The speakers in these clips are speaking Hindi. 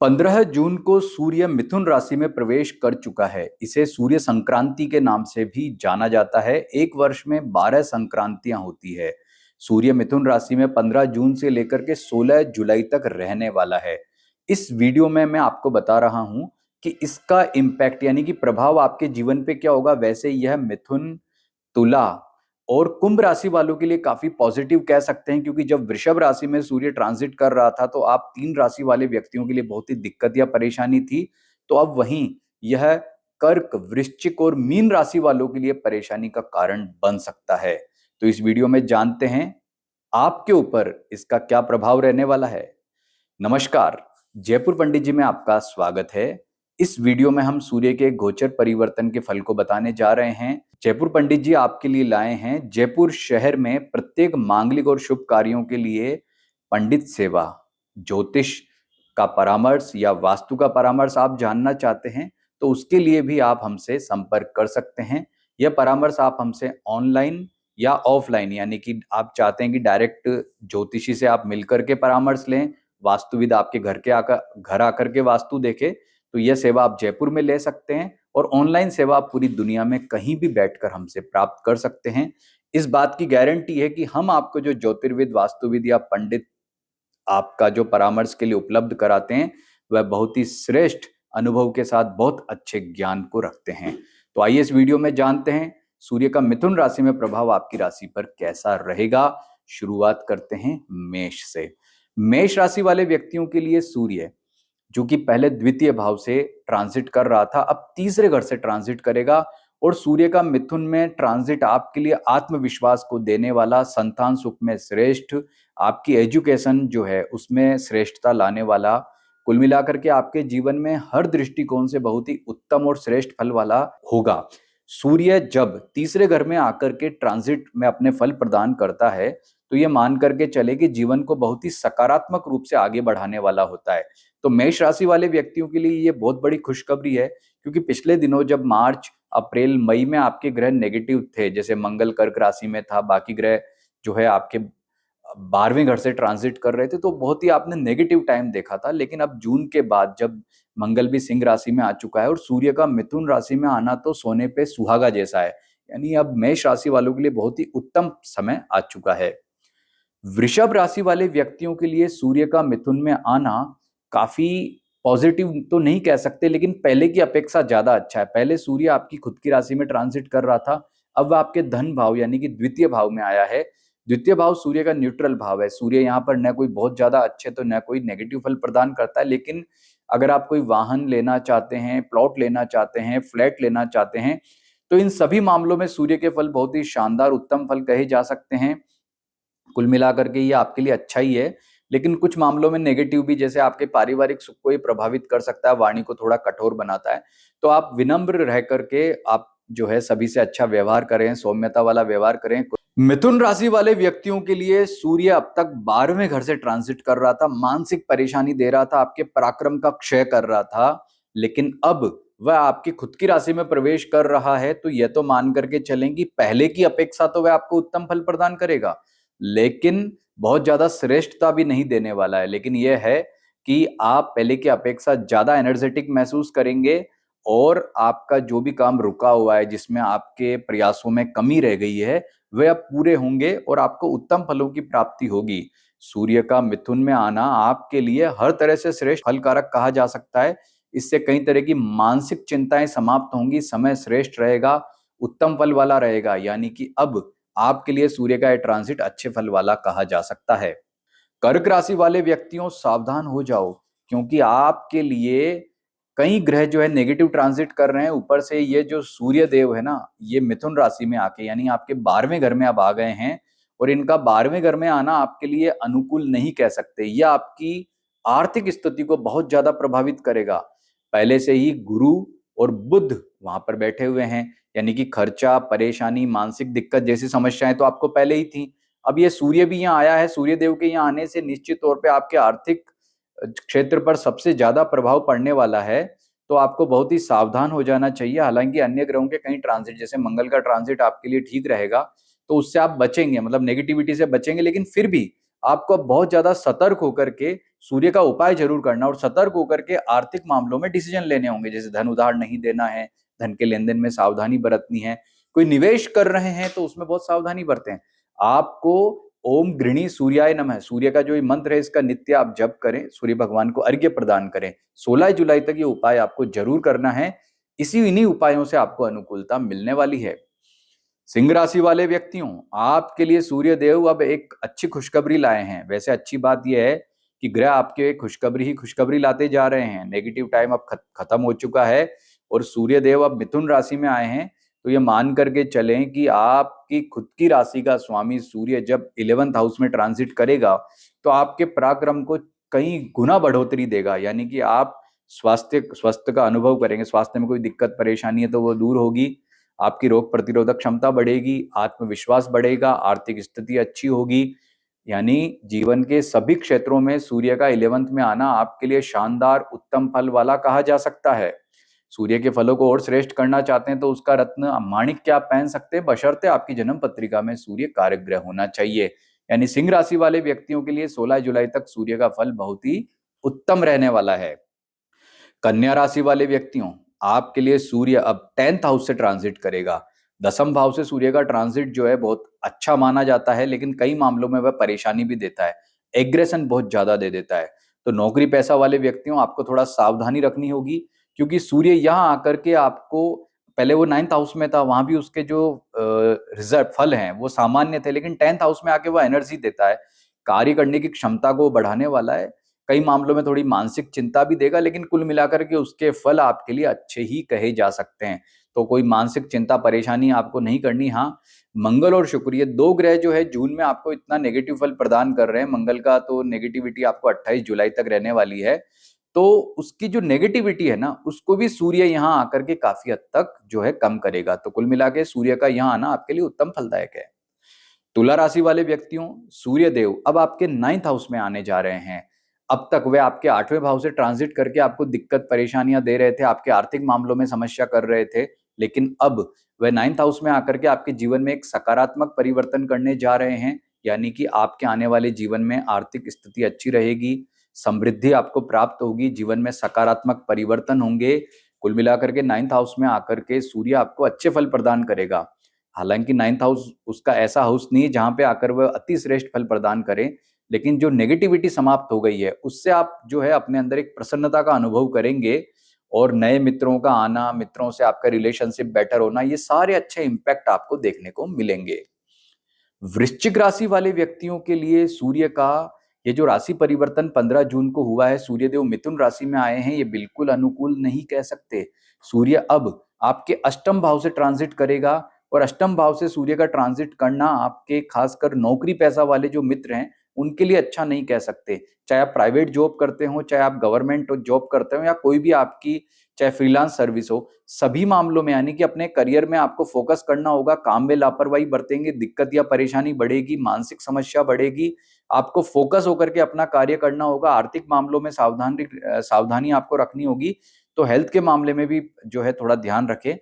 15 जून को सूर्य मिथुन राशि में प्रवेश कर चुका है। इसे सूर्य संक्रांति के नाम से भी जाना जाता है। एक वर्ष में 12 संक्रांतियां होती है। सूर्य मिथुन राशि में 15 जून से लेकर के 16 जुलाई तक रहने वाला है। इस वीडियो में मैं आपको बता रहा हूं कि इसका इम्पैक्ट यानी कि प्रभाव आपके जीवन पे क्या होगा। वैसे यह मिथुन, तुला और कुंभ राशि वालों के लिए काफी पॉजिटिव कह सकते हैं, क्योंकि जब वृषभ राशि में सूर्य ट्रांजिट कर रहा था तो आप 3 राशि वाले व्यक्तियों के लिए बहुत ही दिक्कत या परेशानी थी। तो अब वहीं यह कर्क, वृश्चिक और मीन राशि वालों के लिए परेशानी का कारण बन सकता है। तो इस वीडियो में जानते हैं आपके ऊपर इसका क्या प्रभाव रहने वाला है। नमस्कार, जयपुर पंडित जी में आपका स्वागत है। इस वीडियो में हम सूर्य के गोचर परिवर्तन के फल को बताने जा रहे हैं। जयपुर पंडित जी आपके लिए लाए हैं जयपुर शहर में प्रत्येक मांगलिक और शुभ कार्यों के लिए पंडित सेवा। ज्योतिष का परामर्श या वास्तु का परामर्श आप जानना चाहते हैं तो उसके लिए भी आप हमसे संपर्क कर सकते हैं। यह परामर्श आप हमसे ऑनलाइन या ऑफलाइन, यानी कि आप चाहते हैं कि डायरेक्ट ज्योतिषी से आप मिलकर के परामर्श लें, वास्तुविद आपके घर आकर के वास्तु देखे, तो यह सेवा आप जयपुर में ले सकते हैं। और ऑनलाइन सेवा आप पूरी दुनिया में कहीं भी बैठकर हमसे प्राप्त कर सकते हैं। इस बात की गारंटी है कि हम आपको जो ज्योतिर्विद, वास्तुविद या पंडित आपका जो परामर्श के लिए उपलब्ध कराते हैं वह बहुत ही श्रेष्ठ अनुभव के साथ बहुत अच्छे ज्ञान को रखते हैं। तो आइए इस वीडियो में जानते हैं सूर्य का मिथुन राशि में प्रभाव आपकी राशि पर कैसा रहेगा। शुरुआत करते हैं मेष से। मेष राशि वाले व्यक्तियों के लिए सूर्य, जो कि पहले द्वितीय भाव से ट्रांजिट कर रहा था, अब तीसरे घर से ट्रांजिट करेगा। और सूर्य का मिथुन में ट्रांजिट आपके लिए आत्मविश्वास को देने वाला, संतान सुख में श्रेष्ठ, आपकी एजुकेशन जो है उसमें श्रेष्ठता लाने वाला, कुल मिलाकर के आपके जीवन में हर दृष्टिकोण से बहुत ही उत्तम और श्रेष्ठ फल वाला होगा। सूर्य जब तीसरे घर में आकर के ट्रांजिट में अपने फल प्रदान करता है तो ये मान करके चले कि जीवन को बहुत ही सकारात्मक रूप से आगे बढ़ाने वाला होता है। तो मेष राशि वाले व्यक्तियों के लिए ये बहुत बड़ी खुशखबरी है, क्योंकि पिछले दिनों जब मार्च, अप्रैल, मई में आपके ग्रह नेगेटिव थे, जैसे मंगल कर्क राशि में था, बाकी ग्रह जो है आपके 12वें घर से ट्रांजिट कर रहे थे, तो बहुत ही आपने नेगेटिव टाइम देखा था। लेकिन अब जून के बाद जब मंगल भी सिंह राशि में आ चुका है और सूर्य का मिथुन राशि में आना तो सोने पे सुहागा जैसा है, यानी अब मेष राशि वालों के लिए बहुत ही उत्तम समय आ चुका है। वृषभ राशि वाले व्यक्तियों के लिए सूर्य का मिथुन में आना काफी पॉजिटिव तो नहीं कह सकते, लेकिन पहले की अपेक्षा ज्यादा अच्छा है। पहले सूर्य आपकी खुद की राशि में ट्रांजिट कर रहा था, अब वह आपके धन भाव यानी कि द्वितीय भाव में आया है। द्वितीय भाव सूर्य का न्यूट्रल भाव है। सूर्य यहाँ पर न कोई बहुत ज्यादा अच्छे तो न कोई नेगेटिव फल प्रदान करता है, लेकिन अगर आप कोई वाहन लेना चाहते हैं, प्लॉट लेना चाहते हैं, फ्लैट लेना चाहते हैं, तो इन सभी मामलों में सूर्य के फल बहुत ही शानदार, उत्तम फल कहे जा सकते हैं। कुल मिलाकर के ये आपके लिए अच्छा ही है, लेकिन कुछ मामलों में नेगेटिव भी, जैसे आपके पारिवारिक सुख को ये प्रभावित कर सकता है, वाणी को थोड़ा कठोर बनाता है। तो आप विनम्र रह करके आप जो है सभी से अच्छा व्यवहार करें, सौम्यता वाला व्यवहार करें। मिथुन राशि वाले व्यक्तियों के लिए सूर्य अब तक 12वें घर से ट्रांजिट कर रहा था, मानसिक परेशानी दे रहा था, आपके पराक्रम का क्षय कर रहा था, लेकिन अब वह आपकी खुद की राशि में प्रवेश कर रहा है। तो यह तो मान करके चलें कि पहले की अपेक्षा तो वह आपको उत्तम फल प्रदान करेगा, लेकिन बहुत ज्यादा श्रेष्ठता भी नहीं देने वाला है। लेकिन यह है कि आप पहले की अपेक्षा ज्यादा एनर्जेटिक महसूस करेंगे और आपका जो भी काम रुका हुआ है, जिसमें आपके प्रयासों में कमी रह गई है, वे अब पूरे होंगे और आपको उत्तम फलों की प्राप्ति होगी। सूर्य का मिथुन में आना आपके लिए हर तरह से श्रेष्ठ फलकारक कहा जा सकता है। इससे कई तरह की मानसिक चिंताएं समाप्त होंगी, समय श्रेष्ठ रहेगा, उत्तम फल वाला रहेगा, यानी कि अब आपके लिए सूर्य का यह ट्रांजिट अच्छे फल वाला कहा जा सकता है। कर्क राशि वाले व्यक्तियों, सावधान हो जाओ, क्योंकि आपके लिए कई ग्रह जो है नेगेटिव ट्रांजिट कर रहे हैं। ऊपर से ये जो सूर्य देव है ना, ये मिथुन राशि में आके यानी आपके 12वें घर में अब आ गए हैं, और इनका 12वें घर में आना आपके लिए अनुकूल नहीं कह सकते। यह आपकी आर्थिक स्थिति को बहुत ज्यादा प्रभावित करेगा। पहले से ही गुरु और बुध वहां पर बैठे हुए हैं, यानी कि खर्चा, परेशानी, मानसिक दिक्कत जैसी समस्याएं तो आपको पहले ही थी। अब ये सूर्य भी यहाँ आया है। सूर्य देव के यहाँ आने से निश्चित तौर पे आपके आर्थिक क्षेत्र पर सबसे ज्यादा प्रभाव पड़ने वाला है। तो आपको बहुत ही सावधान हो जाना चाहिए। हालांकि अन्य ग्रहों के कई ट्रांजिट, जैसे मंगल का ट्रांजिट आपके लिए ठीक रहेगा, तो उससे आप बचेंगे, मतलब नेगेटिविटी से बचेंगे, लेकिन फिर भी आपको अब बहुत ज्यादा सतर्क होकर के सूर्य का उपाय जरूर करना और सतर्क होकर के आर्थिक मामलों में डिसीजन लेने होंगे। जैसे धन उधार नहीं देना है, धन के लेन देन में सावधानी बरतनी है, कोई निवेश कर रहे हैं तो उसमें बहुत सावधानी बरतें। आपको ओम गृणी सूर्याय नमः, सूर्य का जो ये मंत्र है इसका नित्य आप जप करें, सूर्य भगवान को अर्घ्य प्रदान करें। 16 जुलाई तक ये उपाय आपको जरूर करना है। इन्हीं उपायों से आपको अनुकूलता मिलने वाली है। सिंह राशि वाले व्यक्तियों, आपके लिए सूर्य देव अब एक अच्छी खुशखबरी लाए हैं। वैसे अच्छी बात यह है कि ग्रह आपके खुशखबरी ही खुशखबरी लाते जा रहे हैं। नेगेटिव टाइम अब खत्म हो चुका है और सूर्य देव अब मिथुन राशि में आए हैं। तो ये मान करके चलें कि आपकी खुद की राशि का स्वामी सूर्य जब 11th हाउस में ट्रांजिट करेगा तो आपके पराक्रम को कई गुना बढ़ोतरी देगा। यानी कि आप स्वास्थ्य का अनुभव करेंगे, स्वास्थ्य में कोई दिक्कत परेशानी है तो वो दूर होगी, आपकी रोग प्रतिरोधक क्षमता बढ़ेगी, आत्मविश्वास बढ़ेगा, आर्थिक स्थिति अच्छी होगी। यानी जीवन के सभी क्षेत्रों में सूर्य का 11th में आना आपके लिए शानदार उत्तम फल वाला कहा जा सकता है। सूर्य के फलों को और श्रेष्ठ करना चाहते हैं तो उसका रत्न माणिक्य आप पहन सकते हैं, बशर्ते आपकी जन्म पत्रिका में सूर्य कारक होना चाहिए। यानी सिंह राशि वाले व्यक्तियों के लिए 16 जुलाई तक सूर्य का फल बहुत ही उत्तम रहने वाला है। कन्या राशि वाले व्यक्तियों, आपके लिए सूर्य अब 10th हाउस से ट्रांजिट करेगा। 10th भाव से सूर्य का ट्रांजिट जो है बहुत अच्छा माना जाता है, लेकिन कई मामलों में वह परेशानी भी देता है, एग्रेशन बहुत ज्यादा दे देता है। तो नौकरी पैसा वाले व्यक्तियों, आपको थोड़ा सावधानी रखनी होगी, क्योंकि सूर्य यहाँ आकर के आपको, पहले वो 9th हाउस में था, वहां भी उसके जो रिजल्ट फल हैं वो सामान्य थे, लेकिन 10th हाउस में आके वो एनर्जी देता है, कार्य करने की क्षमता को बढ़ाने वाला है। कई मामलों में थोड़ी मानसिक चिंता भी देगा, लेकिन कुल मिलाकर के उसके फल आपके लिए अच्छे ही कहे जा सकते हैं। तो कोई मानसिक चिंता परेशानी आपको नहीं करनी। हाँ, मंगल और शुक्र ये दो ग्रह जो है जून में आपको इतना नेगेटिव फल प्रदान कर रहे हैं। मंगल का तो नेगेटिविटी आपको 28 जुलाई तक रहने वाली है, तो उसकी जो नेगेटिविटी है ना उसको भी सूर्य यहाँ आकर के काफी हद तक जो है कम करेगा। तो कुल मिला के सूर्य का यहाँ आना आपके लिए उत्तम फलदायक है। तुला राशि वाले व्यक्तियों, सूर्य देव अब आपके 9th हाउस में आने जा रहे हैं। अब तक वे आपके 8वें भाव से ट्रांजिट करके आपको दिक्कत परेशानियां दे रहे थे, आपके आर्थिक मामलों में समस्या कर रहे थे, लेकिन अब वे 9th हाउस में आकर के आपके जीवन में एक सकारात्मक परिवर्तन करने जा रहे हैं। यानी कि आपके आने वाले जीवन में आर्थिक स्थिति अच्छी रहेगी, समृद्धि आपको प्राप्त होगी, जीवन में सकारात्मक परिवर्तन होंगे। कुल मिलाकर के 9th हाउस में आकर के सूर्य आपको अच्छे फल प्रदान करेगा। हालांकि 9th हाउस उसका ऐसा हाउस नहीं है जहां पे आकर वह अति श्रेष्ठ फल प्रदान करें, लेकिन जो नेगेटिविटी समाप्त हो गई है उससे आप जो है अपने अंदर एक प्रसन्नता का अनुभव करेंगे और नए मित्रों का आना, मित्रों से आपका रिलेशनशिप बेटर होना, ये सारे अच्छे इंपैक्ट आपको देखने को मिलेंगे। वृश्चिक राशि वाले व्यक्तियों के लिए सूर्य का ये जो राशि परिवर्तन 15 जून को हुआ है, सूर्यदेव मिथुन राशि में आए हैं, ये बिल्कुल अनुकूल नहीं कह सकते। सूर्य अब आपके अष्टम भाव से ट्रांजिट करेगा और अष्टम भाव से सूर्य का ट्रांजिट करना आपके खासकर नौकरी पैसा वाले जो मित्र हैं उनके लिए अच्छा नहीं कह सकते। चाहे आप प्राइवेट जॉब करते हो, चाहे आप गवर्नमेंट जॉब करते हो, या कोई भी आपकी चाहे फ्रीलांस सर्विस हो, सभी मामलों में यानी कि अपने करियर में आपको फोकस करना होगा। काम में लापरवाही बरतेंगे, दिक्कत या परेशानी बढ़ेगी, मानसिक समस्या बढ़ेगी, आपको फोकस होकर के अपना कार्य करना होगा। आर्थिक मामलों में सावधानी आपको रखनी होगी। तो हेल्थ के मामले में भी जो है थोड़ा ध्यान रखें।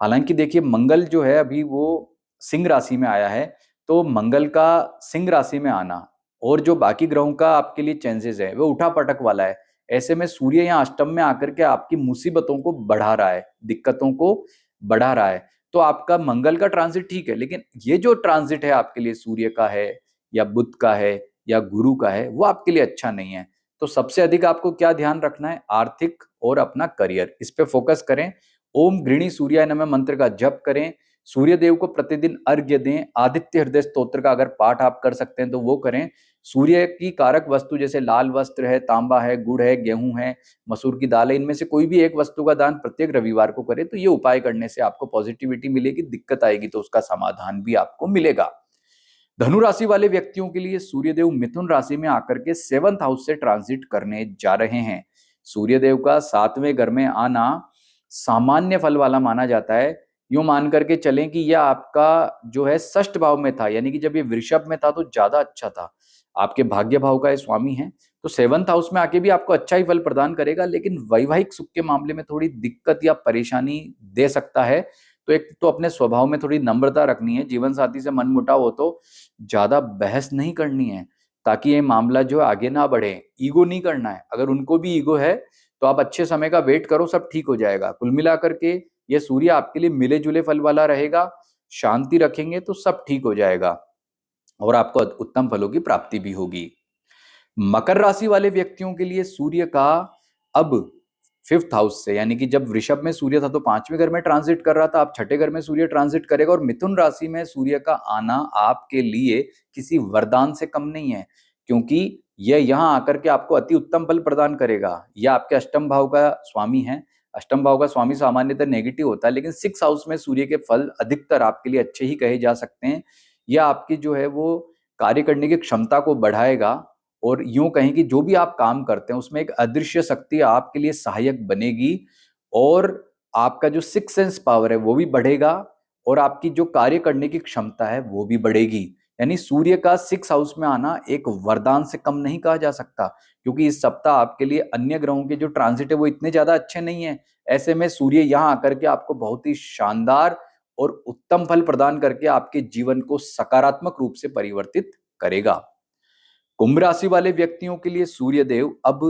हालांकि देखिए, मंगल जो है अभी वो सिंह राशि में आया है, तो मंगल का सिंह राशि में आना और जो बाकी ग्रहों का आपके लिए चेंजेस है वो उठा पटक वाला है। ऐसे में सूर्य यहाँ अष्टम में आकर के आपकी मुसीबतों को बढ़ा रहा है, दिक्कतों को बढ़ा रहा है। तो आपका मंगल का ट्रांजिट ठीक है, लेकिन ये जो ट्रांजिट है आपके लिए सूर्य का है या बुध का है या गुरु का है, वो आपके लिए अच्छा नहीं है। तो सबसे अधिक आपको क्या ध्यान रखना है? आर्थिक और अपना करियर, इस पे फोकस करें। ओम गृणी सूर्याय नमः मंत्र का जप करें, सूर्य देव को प्रतिदिन अर्घ्य दें, आदित्य हृदय स्तोत्र का अगर पाठ आप कर सकते हैं तो वो करें। सूर्य की कारक वस्तु जैसे लाल वस्त्र है, तांबा है, गुड़ है, गेहूं है, मसूर की दाल है, इनमें से कोई भी एक वस्तु का दान प्रत्येक रविवार को करें। तो ये उपाय करने से आपको पॉजिटिविटी मिलेगी, दिक्कत आएगी तो उसका समाधान भी आपको मिलेगा। धनु राशि वाले व्यक्तियों के लिए सूर्यदेव मिथुन राशि में आकर के 7th हाउस से ट्रांजिट करने जा रहे हैं। सूर्यदेव का 7वें घर में आना सामान्य फल वाला माना जाता है। यूं मान करके चलें कि यह आपका जो है षष्ठ भाव में था, यानी कि जब ये वृषभ में था तो ज्यादा अच्छा था, आपके भाग्य भाव का ये स्वामी है। तो 7th हाउस में आके भी आपको अच्छा ही फल प्रदान करेगा, लेकिन वैवाहिक सुख के मामले में थोड़ी दिक्कत या परेशानी दे सकता है। तो एक तो अपने स्वभाव में थोड़ी नम्रता रखनी है, जीवन साथी से मनमुटाव हो तो ज्यादा बहस नहीं करनी है, ताकि ये मामला जो है आगे ना बढ़े। ईगो नहीं करना है, अगर उनको भी ईगो है तो आप अच्छे समय का वेट करो, सब ठीक हो जाएगा। कुल मिलाकर के ये सूर्य आपके लिए मिले जुले फल वाला रहेगा, शांति रखेंगे तो सब ठीक हो जाएगा और आपको उत्तम फलों की प्राप्ति भी होगी। मकर राशि वाले व्यक्तियों के लिए सूर्य का अब 5th हाउस से, यानी कि जब वृषभ में सूर्य था तो 5वें घर में ट्रांजिट कर रहा था, अब 6ठे घर में सूर्य ट्रांजिट करेगा और मिथुन राशि में सूर्य का आना आपके लिए किसी वरदान से कम नहीं है, क्योंकि यह यहां आकर के आपको अति उत्तम फल प्रदान करेगा। यह आपके अष्टम भाव का स्वामी है। अष्टम भाव का स्वामी सामान्यतः नेगेटिव होता है, लेकिन 6th हाउस में सूर्य के फल अधिकतर आपके लिए अच्छे ही कहे जा सकते हैं। यह आपकी जो है वो कार्य करने की क्षमता को बढ़ाएगा और यूं कहें कि जो भी आप काम करते हैं उसमें एक अदृश्य शक्ति आपके लिए सहायक बनेगी और आपका जो सिक्स सेंस पावर है वो भी बढ़ेगा और आपकी जो कार्य करने की क्षमता है वो भी बढ़ेगी। यानी सूर्य का 6th हाउस में आना एक वरदान से कम नहीं कहा जा सकता, क्योंकि इस सप्ताह आपके लिए अन्य ग्रहों के जो ट्रांजिट है वो इतने ज्यादा अच्छे नहीं है। ऐसे में सूर्य यहां आकर के आपको बहुत ही शानदार और उत्तम फल प्रदान करके आपके जीवन को सकारात्मक रूप से परिवर्तित करेगा। कुंभ राशि वाले व्यक्तियों के लिए सूर्य देव अब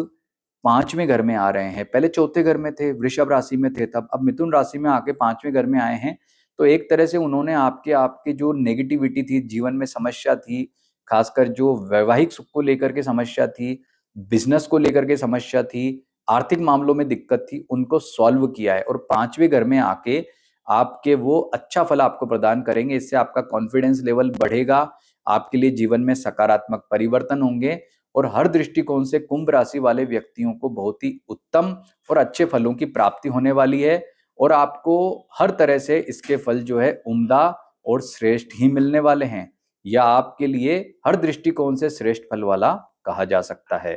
5वें घर में आ रहे हैं। पहले 4थे घर में थे, वृषभ राशि में थे तब, अब मिथुन राशि में आके 5वें घर में आए हैं। तो एक तरह से उन्होंने आपके जो नेगेटिविटी थी, जीवन में समस्या थी, खासकर जो वैवाहिक सुख को लेकर के समस्या थी, बिजनेस को लेकर के समस्या थी, आर्थिक मामलों में दिक्कत थी, उनको सॉल्व किया है और 5वें घर में आके आपके वो अच्छा फल आपको प्रदान करेंगे। इससे आपका कॉन्फिडेंस लेवल बढ़ेगा, आपके लिए जीवन में सकारात्मक परिवर्तन होंगे और हर दृष्टिकोण से कुंभ राशि वाले व्यक्तियों को बहुत ही उत्तम और अच्छे फलों की प्राप्ति होने वाली है और आपको हर तरह से इसके फल जो है उम्दा और श्रेष्ठ ही मिलने वाले हैं। यह आपके लिए हर दृष्टिकोण से श्रेष्ठ फल वाला कहा जा सकता है।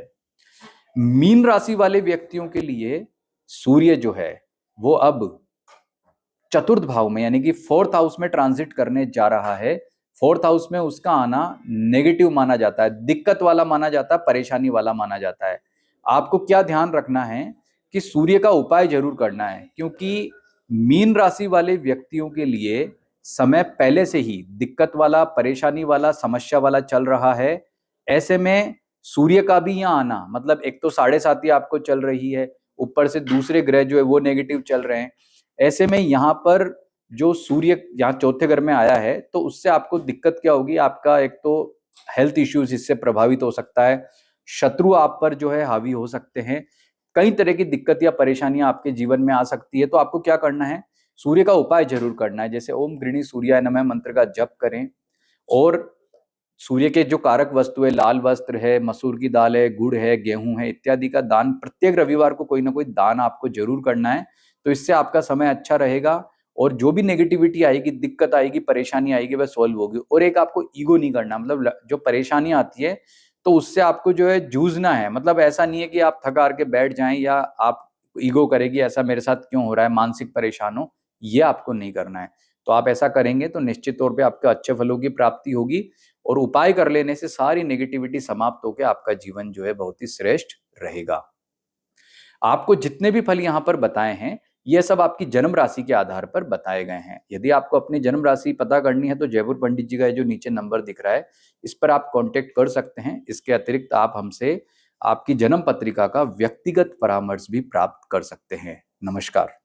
मीन राशि वाले व्यक्तियों के लिए सूर्य जो है वो अब 4th भाव में, यानी कि 4th हाउस में ट्रांजिट करने जा रहा है। 4th हाउस में उसका आना नेगेटिव माना जाता है, दिक्कत वाला माना जाता है, परेशानी वाला माना जाता है। आपको क्या ध्यान रखना है कि सूर्य का उपाय जरूर करना है, क्योंकि मीन राशि वाले व्यक्तियों के लिए समय पहले से ही दिक्कत वाला, परेशानी वाला, समस्या वाला चल रहा है। ऐसे में सूर्य का भी यहाँ आना, मतलब एक तो 7.5 आपको चल रही है, ऊपर से दूसरे ग्रह जो है वो नेगेटिव चल रहे हैं। ऐसे में यहाँ पर जो सूर्य यहाँ 4थे घर में आया है तो उससे आपको दिक्कत क्या होगी, आपका एक तो हेल्थ इश्यूज इससे प्रभावित हो सकता है, शत्रु आप पर जो है हावी हो सकते हैं, कई तरह की दिक्कत या परेशानियां आपके जीवन में आ सकती है। तो आपको क्या करना है, सूर्य का उपाय जरूर करना है। जैसे ओम गृणी सूर्याय नमः मंत्र का जप करें और सूर्य के जो कारक वस्तु है, लाल वस्त्र है, मसूर की दाल है, गुड़ है, गेहूं है, इत्यादि का दान प्रत्येक रविवार को कोई ना कोई दान आपको जरूर करना है। तो इससे आपका समय अच्छा रहेगा और जो भी नेगेटिविटी आएगी, दिक्कत आएगी, परेशानी आएगी, वह सॉल्व होगी। और एक आपको ईगो नहीं करना, मतलब जो परेशानी आती है तो उससे आपको जो है जूझना है। मतलब ऐसा नहीं है कि आप थक हार के बैठ जाएं या आप ईगो करेगी ऐसा मेरे साथ क्यों हो रहा है, मानसिक परेशान हो, ये आपको नहीं करना है। तो आप ऐसा करेंगे तो निश्चित तौर पे आपको अच्छे फलों की प्राप्ति होगी और उपाय कर लेने से सारी नेगेटिविटी समाप्त होकर आपका जीवन जो है बहुत ही श्रेष्ठ रहेगा। आपको जितने भी फल यहाँ पर बताए हैं ये सब आपकी जन्म राशि के आधार पर बताए गए हैं। यदि आपको अपनी जन्म राशि पता करनी है तो जयपुर पंडित जी का जो नीचे नंबर दिख रहा है इस पर आप कांटेक्ट कर सकते हैं। इसके अतिरिक्त आप हमसे आपकी जन्म पत्रिका का व्यक्तिगत परामर्श भी प्राप्त कर सकते हैं। नमस्कार।